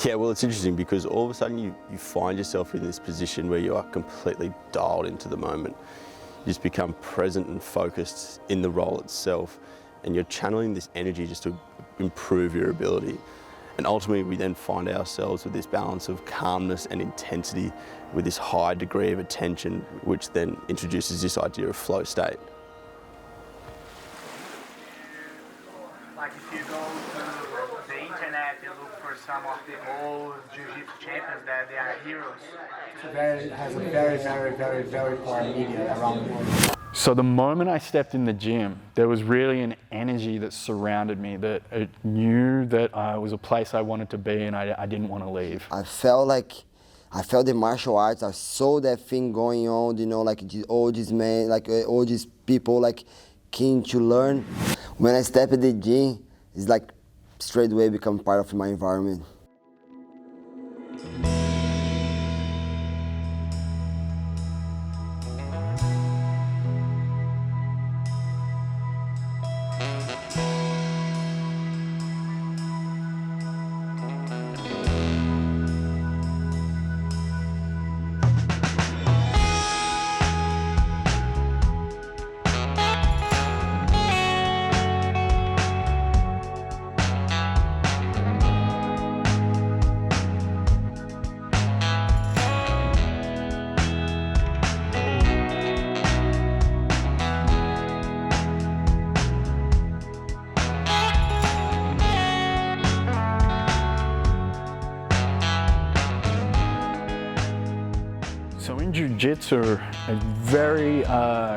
Yeah, well, it's interesting because all of a sudden you find yourself in this position where you are completely dialed into the moment. You just become present and focused in the role itself, and you're channeling this energy just to improve your ability. And ultimately we then find ourselves with this balance of calmness and intensity with this high degree of attention, which then introduces this idea of flow state. Like if you go to the internet and look for some of the old Jiu-Jitsu champions, that they are heroes. It has a very poor media around the world. So the moment I stepped in the gym, there was really an energy that surrounded me, that it knew that it was a place I wanted to be and I didn't want to leave. I felt the martial arts. I saw that thing going on, you know, like all these men, like all these people, like keen to learn. When I step in the gym, it's like straight away become part of my environment. So in Jiu-Jitsu, a very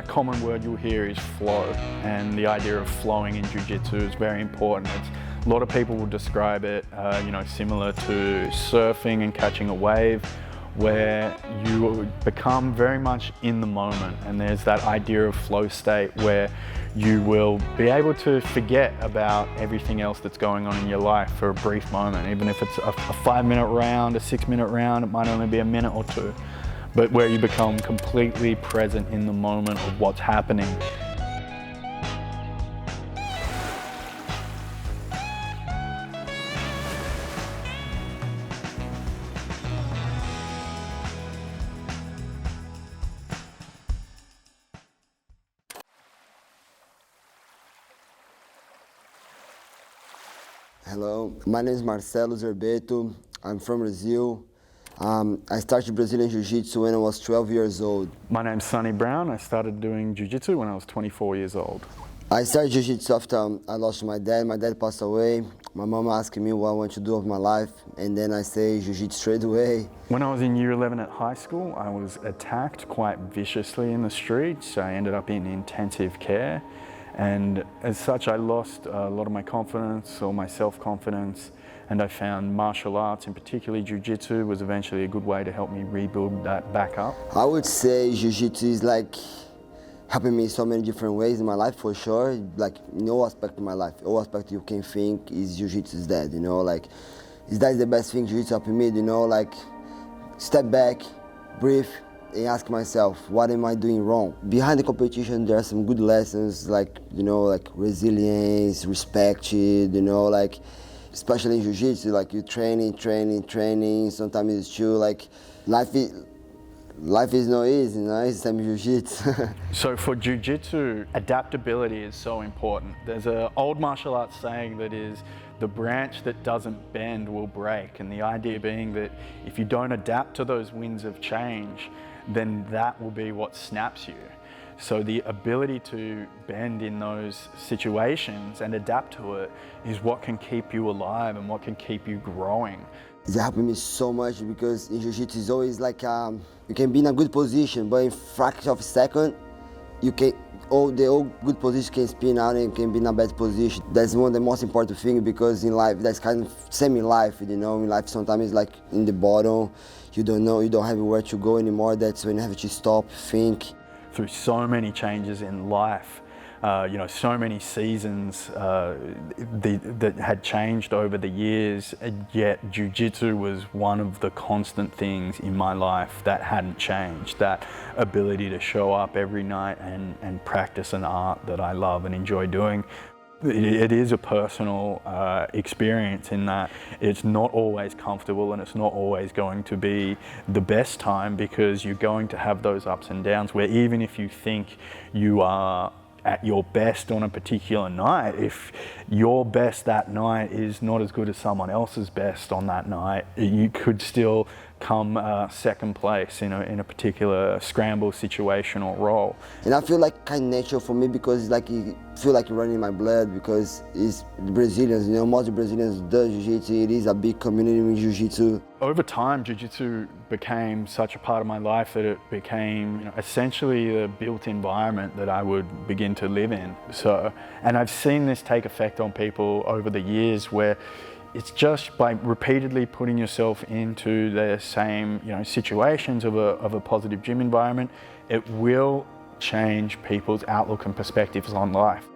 common word you'll hear is flow, and the idea of flowing in Jiu-Jitsu is very important. A lot of people will describe it, you know, similar to surfing and catching a wave, where you become very much in the moment, and there's that idea of flow state where you will be able to forget about everything else that's going on in your life for a brief moment. Even if it's a 5-minute round, a 6-minute round, it might only be a minute or two, but where you become completely present in the moment of what's happening. Hello, my name is Marcelo Zerbeto. I'm from Brazil. I started Brazilian Jiu Jitsu when I was 12 years old. My name's Sonny Brown. I started doing Jiu Jitsu when I was 24 years old. I started Jiu Jitsu after I lost my dad. My dad passed away. My mom asked me what I want to do with my life, and then I say Jiu Jitsu straight away. When I was in year 11 at high school, I was attacked quite viciously in the streets. I ended up in intensive care, and as such I lost a lot of my confidence, or my self-confidence, and I found martial arts, and particularly Jiu-Jitsu, was eventually a good way to help me rebuild that back up. I would say Jiu-Jitsu is like helping me in so many different ways in my life, for sure. Like in all aspect of my life, all aspect you can think is Jiu-Jitsu is that, you know, like that's the best thing Jiu-Jitsu helping me, you know, like step back, breathe, and ask myself, what am I doing wrong? Behind the competition, there are some good lessons, like, you know, like resilience, respect, you know, like, especially in Jiu-Jitsu, like you training, sometimes it's true, like life is not easy, you know, it's the same Jiu-Jitsu. So for Jiu-Jitsu, adaptability is so important. There's an old martial arts saying that is, the branch that doesn't bend will break, and the idea being that if you don't adapt to those winds of change, then that will be what snaps you. So the ability to bend in those situations and adapt to it is what can keep you alive and what can keep you growing. It's helping me so much because in Jiu-Jitsu it's always like you can be in a good position, but in fraction of a second, you can the old good position can spin out and you can be in a bad position. That's one of the most important things because in life, that's kind of same in life, you know. In life sometimes it's like in the bottom, you don't know, you don't have where to go anymore. That's when you have to stop, think. Through so many changes in life, you know, so many seasons that had changed over the years, yet Jiu-Jitsu was one of the constant things in my life that hadn't changed. That ability to show up every night and practice an art that I love and enjoy doing. it is a personal experience in that it's not always comfortable and it's not always going to be the best time, because you're going to have those ups and downs where even if you think you are at your best on a particular night, if your best that night is not as good as someone else's best on that night, you could still come second place in a particular scramble situation or role. And I feel like kind of natural for me, because it's like it feel like running in my blood, because it's Brazilians, you know, most Brazilians do Jiu-Jitsu. It is a big community in Jiu-Jitsu. Over time, Jiu-Jitsu became such a part of my life that it became, you know, essentially the built environment that I would begin to live in. So, and I've seen this take effect on people over the years, where it's just by repeatedly putting yourself into the same, you know, situations of a positive gym environment, it will change people's outlook and perspectives on life.